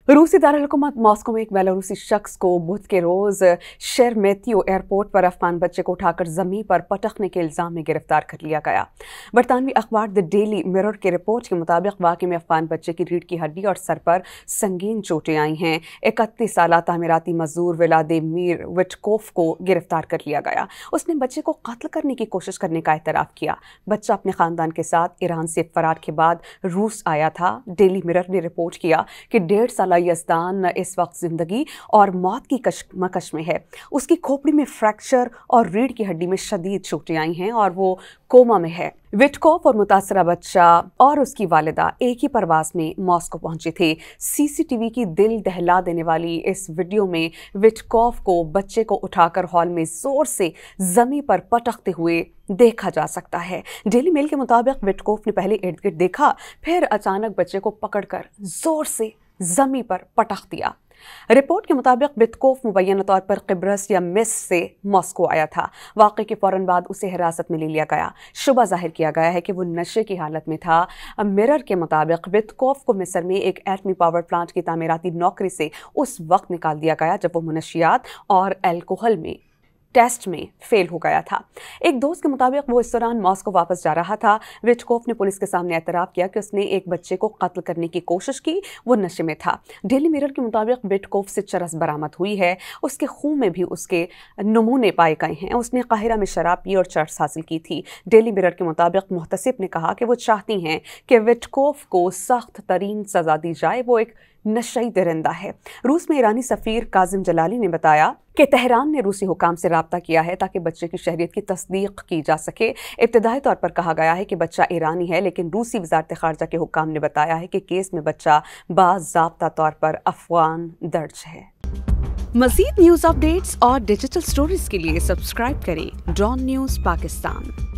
रूसी दारकूमत मॉस्को में एक बेलारूसी शख्स को बुध के रोज शेरमेतियो एयरपोर्ट पर अफगान बच्चे को उठाकर जमीन पर पटकने के इल्जाम में गिरफ्तार कर लिया गया। बरतानवी अखबार द डेली मिरर के रिपोर्ट के मुताबिक वाक़े में अफगान बच्चे की रीढ़ की हड्डी और सर पर संगीन चोटें आई हैं। 31 साला तामीराती मजदूर व्लादिमीर विटकोफ को गिरफ्तार कर लिया गया। उसने बच्चे को कत्ल करने की कोशिश करने का एतराफ़ किया। बच्चा अपने ख़ानदान के साथ ईरान से फरार के बाद रूस आया था। डेली मिरर ने रिपोर्ट किया कि 1.5 साल यज़दान इस वक्त जिंदगी और मौत की कशमकश में है। उसकी खोपड़ी में फ्रैक्चर और रीढ़ की हड्डी में शदीद चोटें आई हैं और वो कोमा में है। विटकोफ और मुतासरा बच्चा और उसकी वालिदा एक ही परवास में मॉस्को पहुंचे थे। सीसीटीवी की दिल दहला देने वाली इस वीडियो में विटकोफ को बच्चे को उठाकर हॉल में जोर से जमीन पर पटकते हुए देखा जा सकता है। डेली मेल के मुताबिक विटकोफ ने पहले इर्द गिर्द देखा, फिर अचानक बच्चे को पकड़कर जोर से जमीन पर पटक दिया। रिपोर्ट के मुताबिक विटकोफ मुबैना तौर पर किब्रस या मिस्र से मॉस्को आया था। वाक़े के फौरन बाद उसे हिरासत में ले लिया गया। शुबा जाहिर किया गया है कि वो नशे की हालत में था। मिरर के मुताबिक विटकोफ को मिस्र में एक एटमी पावर प्लांट की तामीराती नौकरी से उस वक्त निकाल दिया गया जब वो मुनशियात और एल्कोहल में टेस्ट में फेल हो गया था। एक दोस्त के मुताबिक वो इस दौरान मॉस्को वापस जा रहा था। विटकोफ ने पुलिस के सामने एतराफ़ किया कि उसने एक बच्चे को कत्ल करने की कोशिश की। वो नशे में था। डेली मिरर के मुताबिक विटकोफ से चरस बरामद हुई है। उसके खून में भी उसके नमूने पाए गए हैं। उसने काहिरा में शराब पी और चरस हासिल की थी। डेली मिरर के मुताबिक मुहतसिब ने कहा कि वो चाहती हैं कि विटकोफ को सख्त तरीन सज़ा दी जाए। वो एक नशई दरिंदा है। रूस में ईरानी सफ़ीर काजिम जलाली ने बताया कि तेहरान ने रूसी हुकाम से राब्ता किया है ताकि बच्चे की शहरियत की तस्दीक की जा सके। इब्तदाई तौर पर कहा गया है कि बच्चा ईरानी है, लेकिन रूसी वज़ारत ख़ारजा के हुकाम ने बताया है कि केस में बच्चा बाज़ाब्ता तौर पर अफ़गान दर्ज है। मज़ीद न्यूज़ अपडेट्स और डिजिटल स्टोरीज के लिए सब्सक्राइब करें डॉन न्यूज़ पाकिस्तान।